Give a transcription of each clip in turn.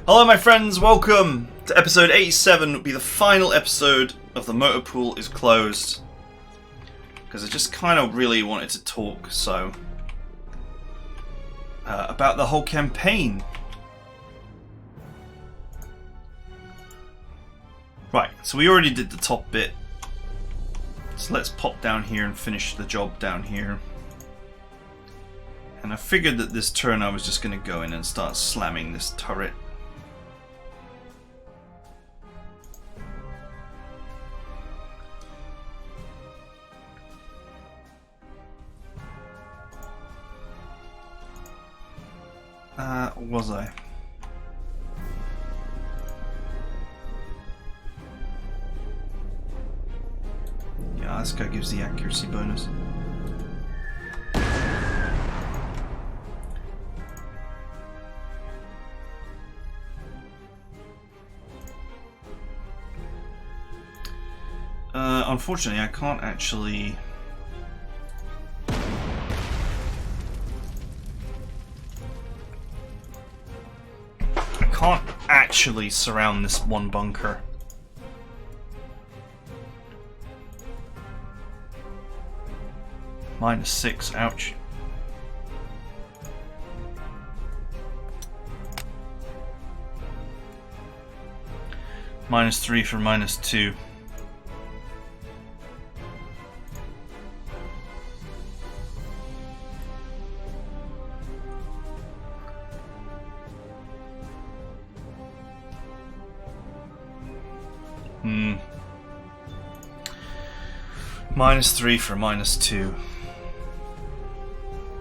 Hello my friends, welcome to episode 87. It'll be the final episode of The Motor Pool is Closed. Because I just kind of really wanted to talk, about the whole campaign. Right, so we already did the top bit. So let's pop down here and finish the job down here. And I figured that this turn I was just going to go in and start slamming this turret. Was I? Yeah, this guy gives the accuracy bonus. Unfortunately, I can't actually... surround this one bunker. -6, ouch. -3 for -2. -3 for -2.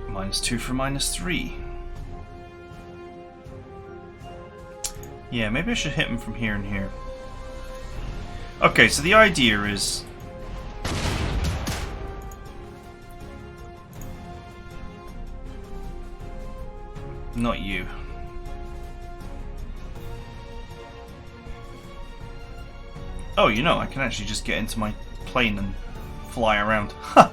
-2 for -3. Yeah, maybe I should hit him from here and here. Okay, so the idea is... Not you. Oh, you know, I can actually just get into my plane and fly around. Ha!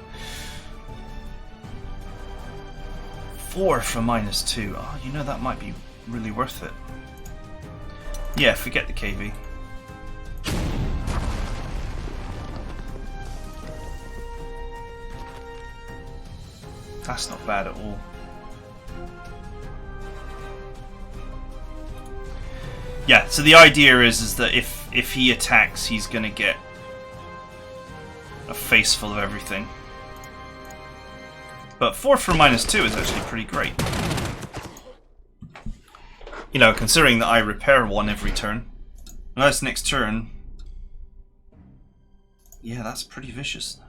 4 for -2. Oh, you know, that might be really worth it. Yeah, forget the KV. That's not bad at all. Yeah, so the idea is that if he attacks, he's gonna get a face full of everything. But 4 for -2 is actually pretty great. You know, considering that I repair one every turn. Unless next turn... Yeah, that's pretty vicious.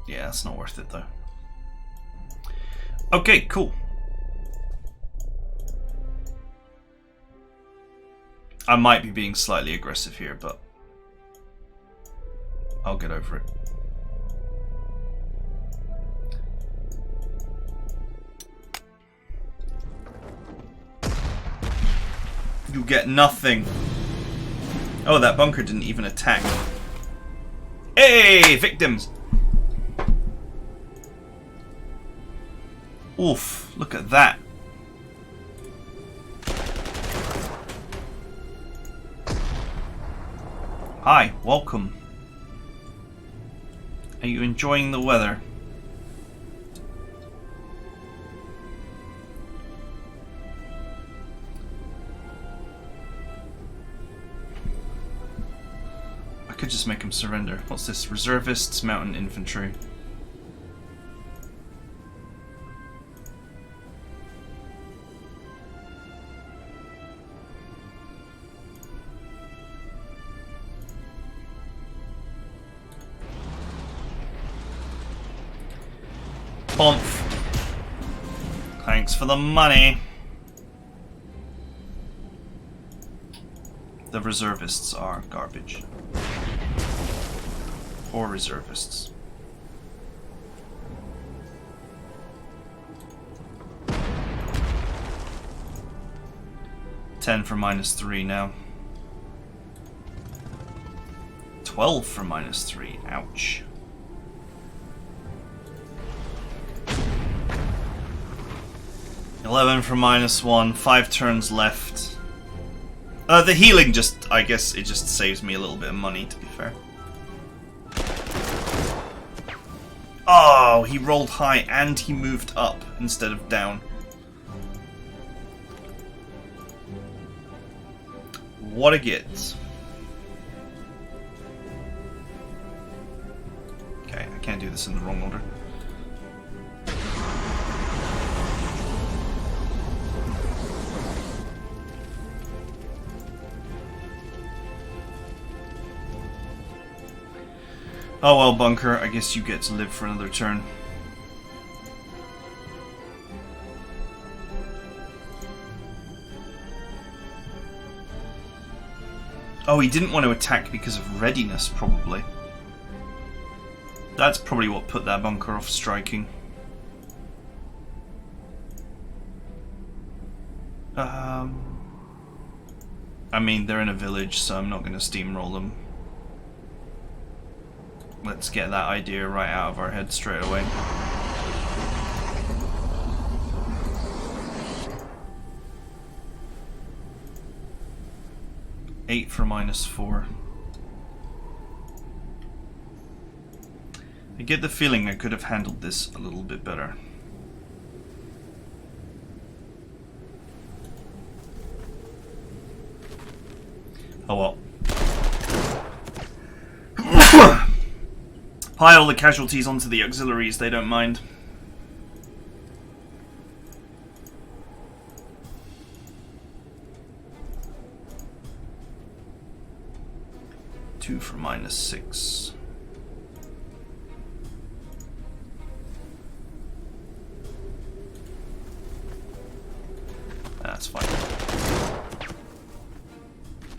Yeah, that's not worth it though. Okay, cool. I might be being slightly aggressive here, but I'll get over it. You get nothing. Oh, that bunker didn't even attack. Hey, victims! Oof, look at that. Hi, welcome. Are you enjoying the weather? I could just make him surrender. What's this? Reservists, mountain infantry. Bomph. Thanks for the money. The reservists are garbage. Or reservists. $10 for -3 now. 12 for -3. Ouch. 11 for -1, 5 turns left. The healing just, I guess it just saves me a little bit of money, to be fair. Oh, he rolled high and he moved up instead of down. What a git. Okay, I can't do this in the wrong order. Oh well, Bunker, I guess you get to live for another turn. Oh, he didn't want to attack because of readiness, probably. That's probably what put that Bunker off striking. I mean, they're in a village, so I'm not going to steamroll them. Let's get that idea right out of our head straight away. Eight for -4. I get the feeling I could have handled this a little bit better. Oh well. Pile the casualties onto the auxiliaries, they don't mind. Two for -6. That's fine.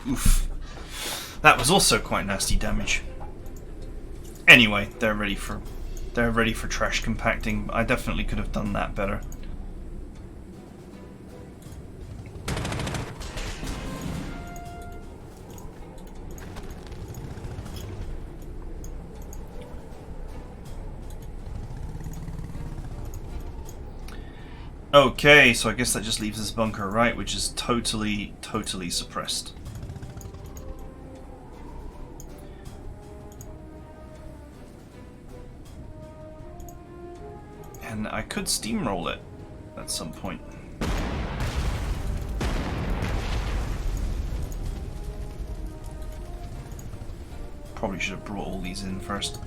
Oof. That was also quite nasty damage. Anyway, they're ready for trash compacting. I definitely could have done that better. Okay, so I guess that just leaves this Bunker, right, which is totally suppressed. And I could steamroll it at some point. Probably should have brought all these in first.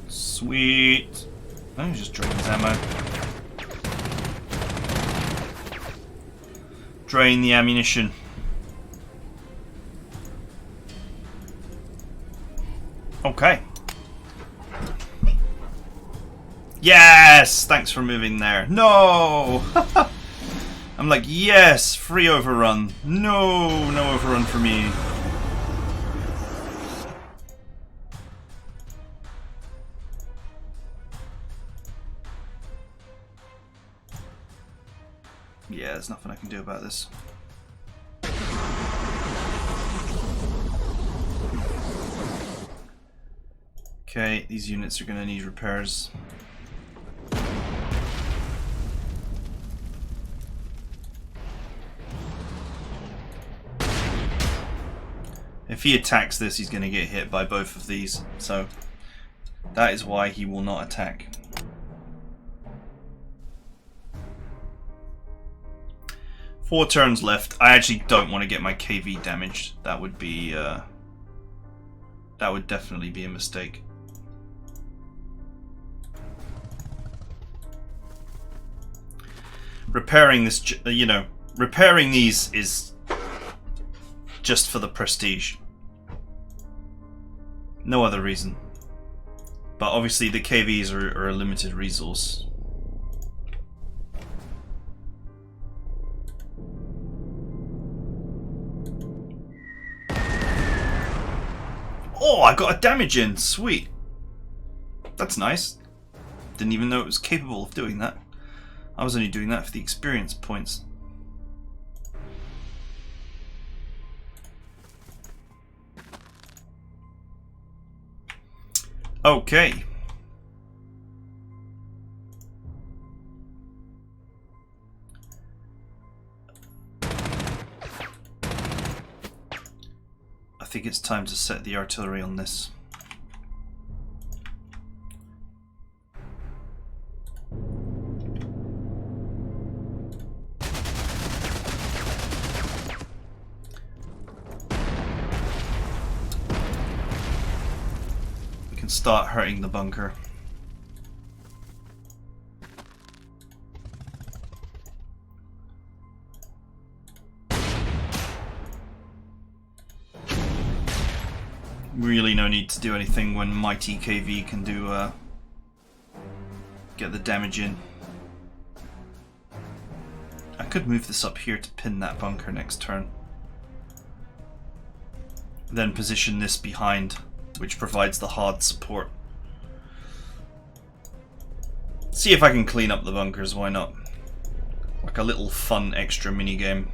Sweet. Oh, just drain his ammo. Drain the ammunition. Okay. Yes! Thanks for moving there. No! I'm like, yes! Free overrun. No! No overrun for me. Yeah, there's nothing I can do about this. Okay, these units are going to need repairs. If he attacks this, he's going to get hit by both of these, so that is why he will not attack. Four turns left. I actually don't want to get my KV damaged. That would be that would definitely be a mistake. Repairing this, you know, repairing these is just for the prestige. No other reason. But obviously the KVs are a limited resource. Oh, I got a damage in. Sweet. That's nice. Didn't even know it was capable of doing that. I was only doing that for the experience points. Okay. I think it's time to set the artillery on this. We can start hurting the bunker. Really no need to do anything when Mighty KV can do get the damage in. I could move this up here to pin that bunker next turn. Then position this behind, which provides the hard support. See if I can clean up the bunkers, why not? Like a little fun extra minigame.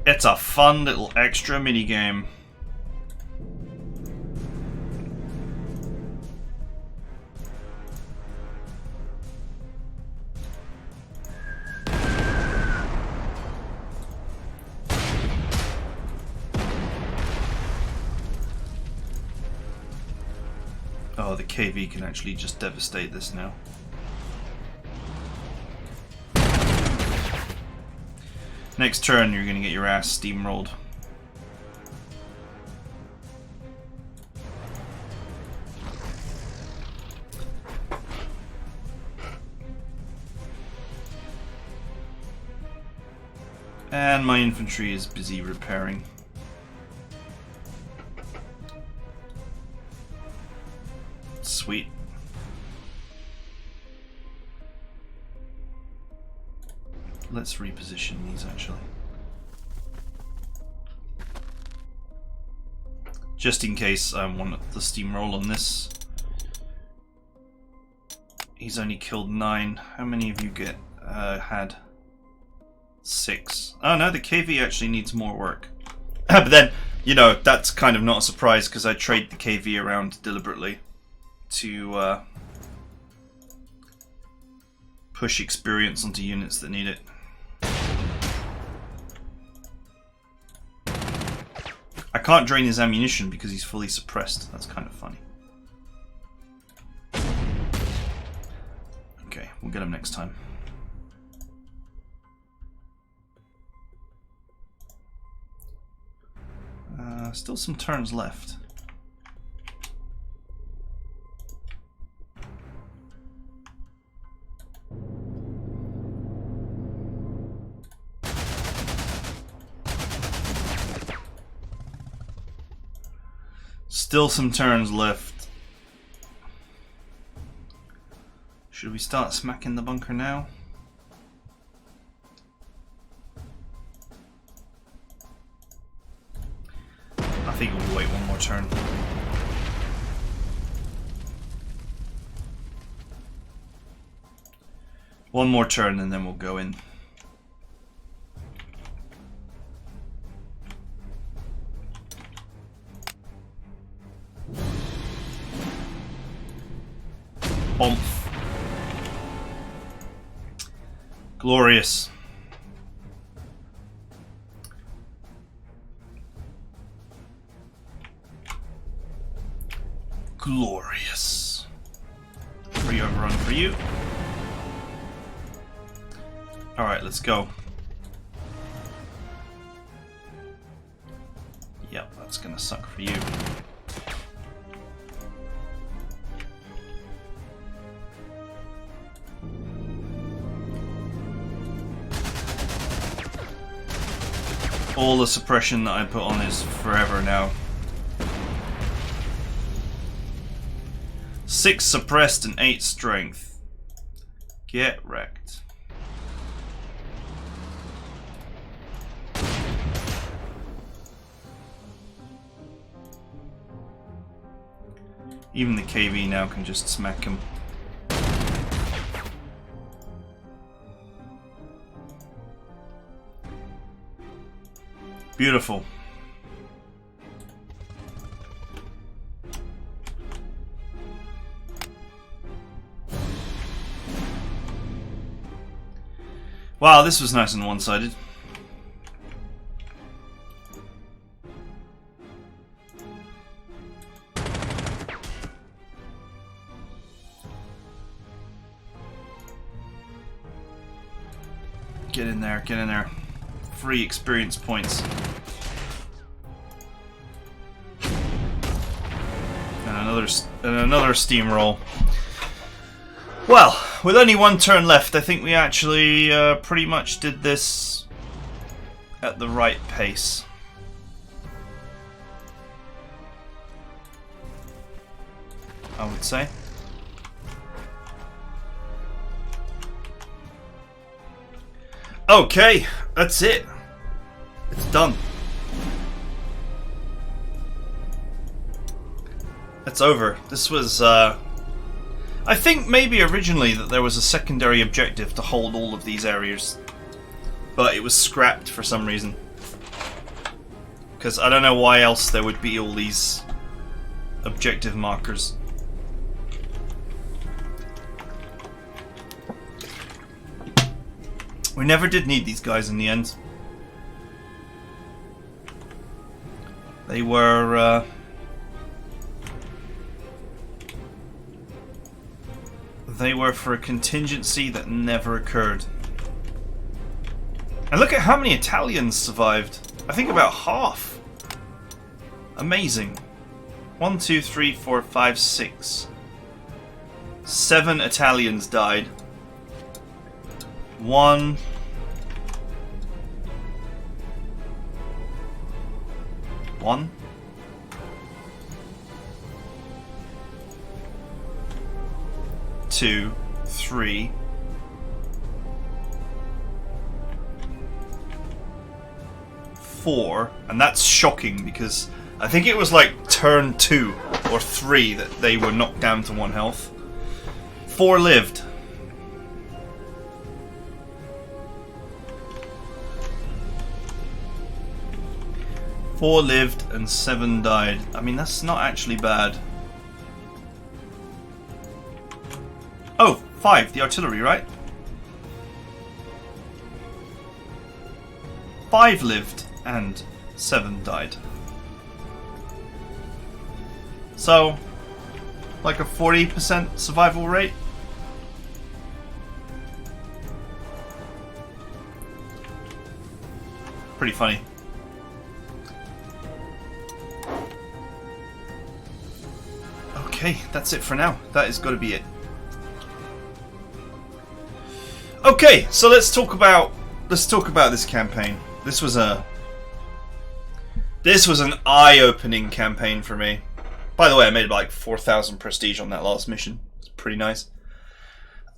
It's a fun little extra minigame. Oh, the KV can actually just devastate this now. Next turn, you're gonna get your ass steamrolled. And my infantry is busy repairing. Sweet. Let's reposition these actually. Just in case I want the steamroll on this. He's only killed 9. How many of you get had? 6. Oh no, the KV actually needs more work. But then, you know, that's kind of not a surprise because I trade the KV around deliberately to push experience onto units that need it. I can't drain his ammunition because he's fully suppressed. That's kind of funny. Okay, we'll get him next time. Still some turns left. Still some turns left. Should we start smacking the bunker now? I think we'll wait one more turn. One more turn and then we'll go in. Oomph. Glorious. Glorious. Free overrun for you. Alright, let's go. Yep, that's gonna suck for you. All the suppression that I put on is forever now. 6 suppressed and 8 strength. Get wrecked. Even the KV now can just smack him. Beautiful. Wow, this was nice and one-sided. Get in there, get in there. Free experience points. And another steamroll. Well, with only one turn left, I think we actually pretty much did this at the right pace. I would say. Okay, that's it. It's done. It's over. This was, I think maybe originally that there was a secondary objective to hold all of these areas, but it was scrapped for some reason. Because I don't know why else there would be all these objective markers. We never did need these guys in the end. They were, for a contingency that never occurred. And look at how many Italians survived. I think about half. Amazing. 1, 2, 3, 4, 5, 6. 7 Italians died. 1. 1. 2, 3. 4. And that's shocking because I think it was like turn 2 or 3 that they were knocked down to 1 health. 4 lived. Four lived and 7 died. I mean, that's not actually bad. Oh, 5, the artillery, right? 5 lived and 7 died. So, like a 40% survival rate. Pretty funny. Okay, that's it for now. That is got to be it. Okay, so let's talk about this campaign. This was an eye-opening campaign for me. By the way, I made like 4,000 prestige on that last mission. It's pretty nice.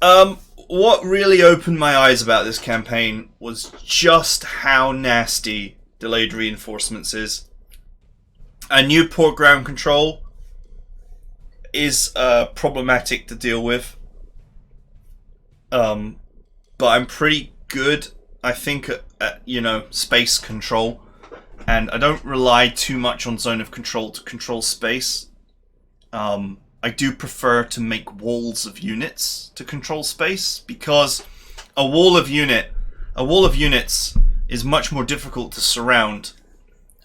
What really opened my eyes about this campaign was just how nasty delayed reinforcements is. I knew poor ground control is problematic to deal with, but I'm pretty good, I think, at space control, and I don't rely too much on zone of control to control space. I do prefer to make walls of units to control space, because a wall of units is much more difficult to surround.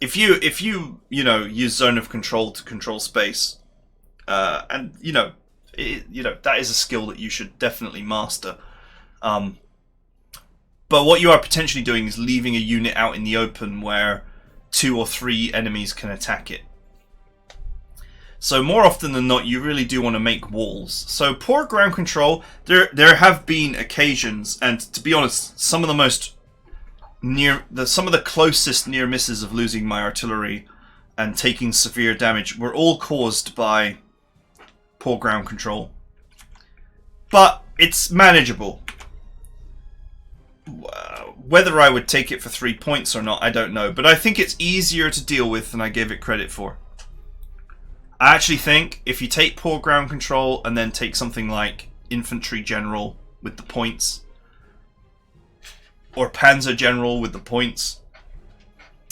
If you use zone of control to control space, and that is a skill that you should definitely master. But what you are potentially doing is leaving a unit out in the open where 2 or 3 enemies can attack it. So more often than not, you really do want to make walls. So poor ground control, there have been occasions, and to be honest, some of the closest near misses of losing my artillery and taking severe damage were all caused by poor ground control. But it's manageable. Whether I would take it for 3 points or not, I don't know. But I think it's easier to deal with than I gave it credit for. I actually think if you take poor ground control and then take something like infantry general with the points, or panzer general with the points,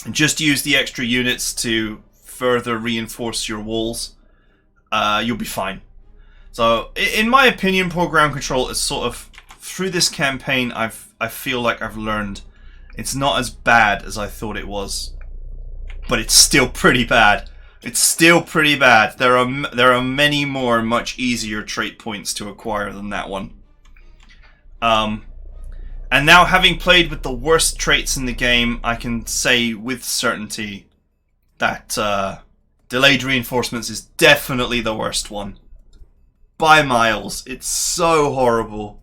and just use the extra units to further reinforce your walls, you'll be fine. So, in my opinion, poor ground control is sort of, through this campaign, I've I feel like I've learned it's not as bad as I thought it was, but it's still pretty bad. It's still pretty bad. There are many more much easier trait points to acquire than that one. And now, having played with the worst traits in the game, I can say with certainty that delayed reinforcements is definitely the worst one. By miles. It's so horrible.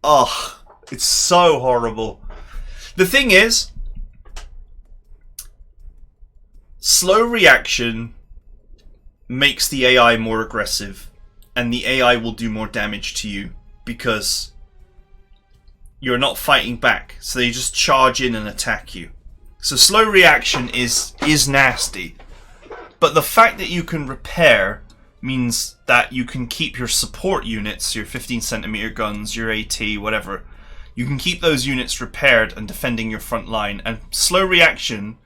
Ugh. It's so horrible. The thing is, slow reaction makes the AI more aggressive, and the AI will do more damage to you because you're not fighting back, so they just charge in and attack you. So slow reaction is nasty, but the fact that you can repair means that you can keep your support units, your 15cm guns, your AT, whatever. You can keep those units repaired and defending your front line, and slow reaction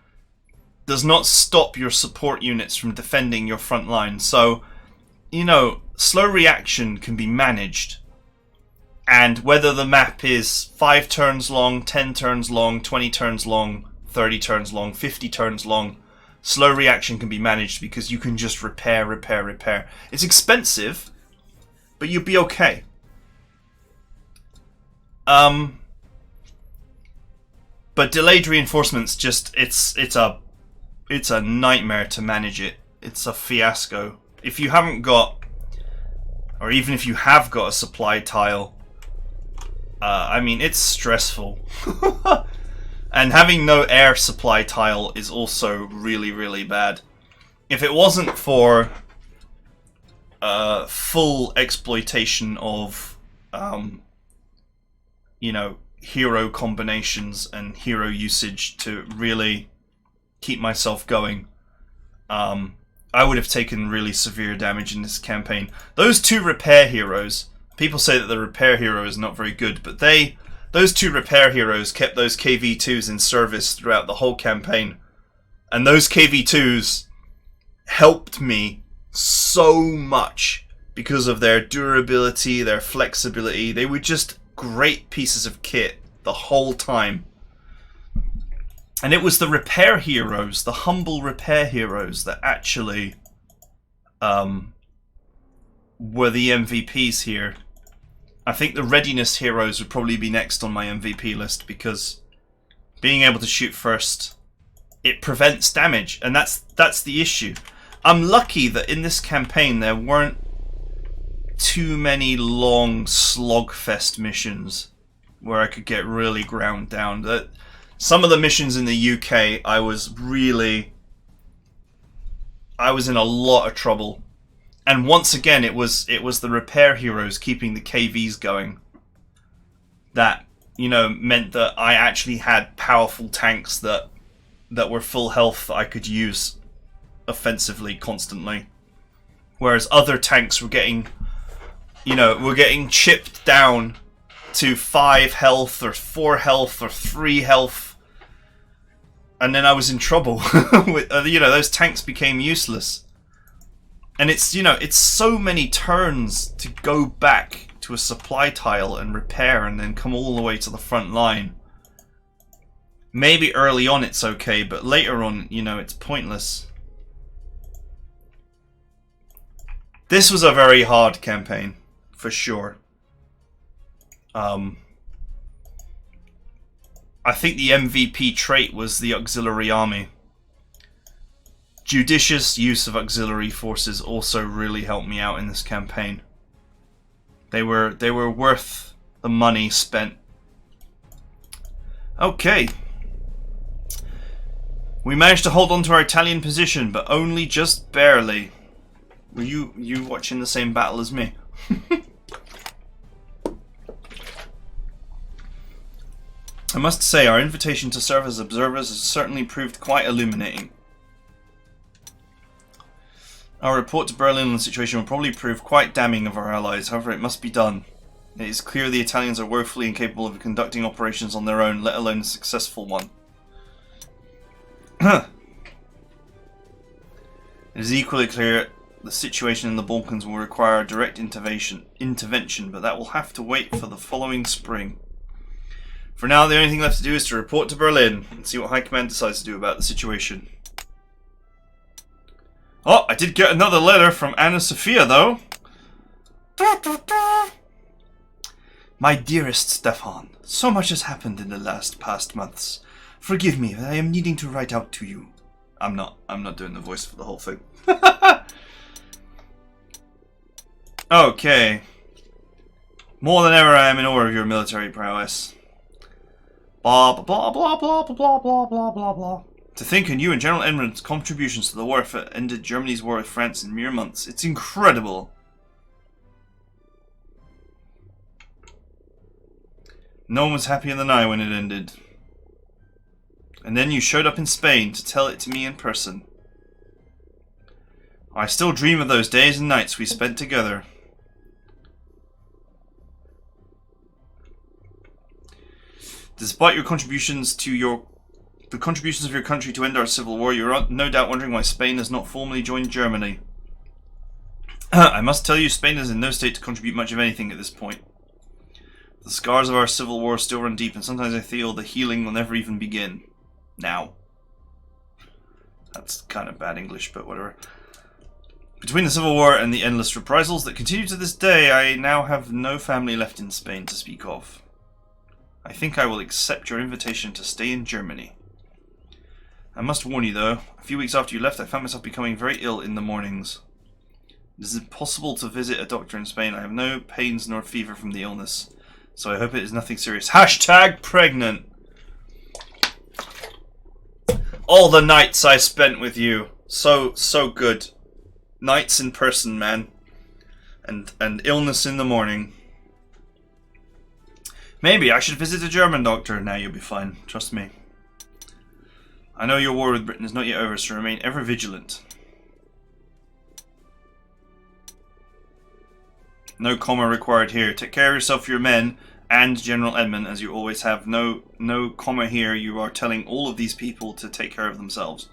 does not stop your support units from defending your front line. So, you know, slow reaction can be managed. And whether the map is 5 turns long, 10 turns long, 20 turns long, 30 turns long, 50 turns long, slow reaction can be managed because you can just repair. It's expensive, but you'll be okay. But delayed reinforcements just it's a nightmare to manage it. It's a fiasco. If you haven't got, or even if you have got a supply tile, I mean, it's stressful. And having no air supply tile is also really, really bad. If it wasn't for full exploitation of, you know, hero combinations and hero usage to really keep myself going, I would have taken really severe damage in this campaign. Those 2 repair heroes, people say that the repair hero is not very good, but those 2 repair heroes kept those KV2s in service throughout the whole campaign. And those KV2s helped me so much because of their durability, their flexibility. They were just great pieces of kit the whole time. And it was the repair heroes, the humble repair heroes, that actually were the MVPs here. I think the readiness heroes would probably be next on my MVP list, because being able to shoot first, it prevents damage, and that's the issue. I'm lucky that in this campaign there weren't too many long slogfest missions where I could get really ground down. That some of the missions in the UK, I was in a lot of trouble. And once again, it was the repair heroes keeping the KVs going that, you know, meant that I actually had powerful tanks that were full health that I could use offensively constantly. Whereas other tanks were getting, you know, chipped down to 5 health or 4 health or 3 health. And then I was in trouble. With, you know, those tanks became useless. And it's, you know, it's so many turns to go back to a supply tile and repair and then come all the way to the front line. Maybe early on it's okay, but later on, you know, it's pointless. This was a very hard campaign, for sure. I think the MVP trait was the auxiliary army. Judicious use of auxiliary forces also really helped me out in this campaign. They were worth the money spent. Okay. We managed to hold on to our Italian position, but only just barely. Were you watching the same battle as me? I must say, our invitation to serve as observers has certainly proved quite illuminating. Our report to Berlin on the situation will probably prove quite damning of our allies, however it must be done. It is clear the Italians are woefully incapable of conducting operations on their own, let alone a successful one. It is equally clear the situation in the Balkans will require direct intervention, but that will have to wait for the following spring. For now, the only thing left to do is to report to Berlin and see what High Command decides to do about the situation. Oh, I did get another letter from Anna Sophia, though. My dearest Stefan, so much has happened in the past months. Forgive me, I am needing to write out to you. I'm not doing the voice for the whole thing. Okay. More than ever, I am in awe of your military prowess. Blah blah blah blah blah blah blah blah blah blah. To think of you and General Edmund's contributions to the war effort ended Germany's war with France in mere months. It's incredible. No one was happier than I when it ended. And then you showed up in Spain to tell it to me in person. I still dream of those days and nights we spent together. Despite your contributions to the contributions of your country to end our civil war, you're no doubt wondering why Spain has not formally joined Germany. I must tell you, Spain is in no state to contribute much of anything at this point. The scars of our civil war still run deep, and sometimes I feel the healing will never even begin. Now. That's kind of bad English, but whatever. Between the civil war and the endless reprisals that continue to this day, I now have no family left in Spain to speak of. I think I will accept your invitation to stay in Germany. I must warn you though, a few weeks after you left I found myself becoming very ill in the mornings. It is impossible to visit a doctor in Spain. I have no pains nor fever from the illness, so I hope it is nothing serious. Hashtag pregnant! All the nights I spent with you. So good. Nights in person, man. And illness in the morning. Maybe I should visit a German doctor. Now you'll be fine. Trust me. I know your war with Britain is not yet over, so remain ever vigilant. No comma required here. Take care of yourself, your men, and General Edmon, as you always have. No comma here. You are telling all of these people to take care of themselves.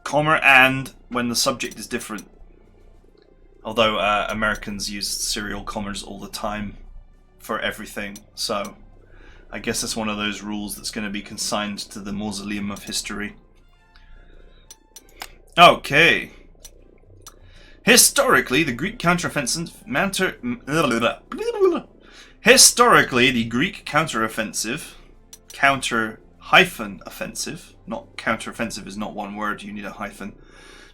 Comma and when the subject is different. Although Americans use serial commas all the time for everything, so I guess that's one of those rules that's going to be consigned to the mausoleum of history. Okay. Historically, the Greek counteroffensive counter-offensive, not counteroffensive is not one word, you need a hyphen.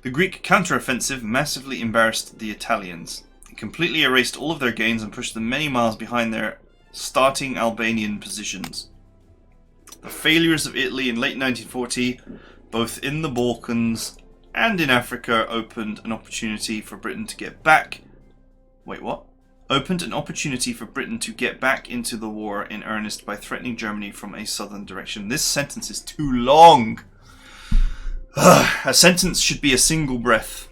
The Greek counteroffensive massively embarrassed the Italians. It completely erased all of their gains and pushed them many miles behind their starting Albanian positions. The failures of Italy in late 1940, both in the Balkans and in Africa, opened an opportunity for Britain to get back... Wait, what? Opened an opportunity for Britain to get back into the war in earnest by threatening Germany from a southern direction. This sentence is too long. A sentence should be a single breath.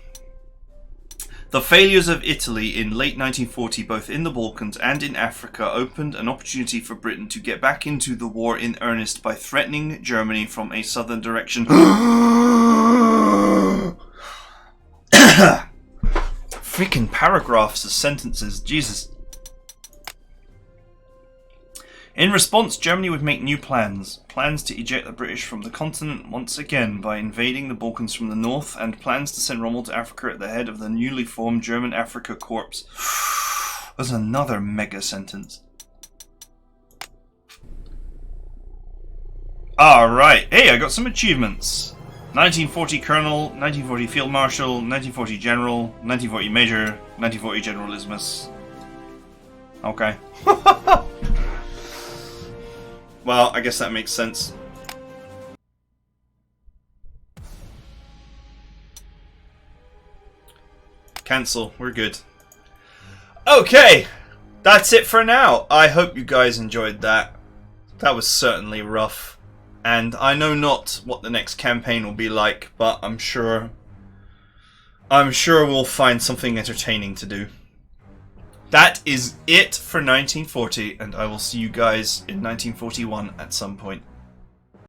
The failures of Italy in late 1940, both in the Balkans and in Africa, opened an opportunity for Britain to get back into the war in earnest by threatening Germany from a southern direction. Freaking paragraphs of sentences, Jesus. In response, Germany would make new plans. Plans to eject the British from the continent once again by invading the Balkans from the north, and plans to send Rommel to Africa at the head of the newly formed German Africa Corps. That's another mega sentence. Alright, hey, I got some achievements. 1940 Colonel, 1940 Field Marshal, 1940 General, 1940 Major, 1940 Generalismus. Okay. Well, I guess that makes sense. Cancel. We're good. Okay. That's it for now. I hope you guys enjoyed that. That was certainly rough. And I know not what the next campaign will be like, but I'm sure we'll find something entertaining to do. That is it for 1940, and I will see you guys in 1941 at some point.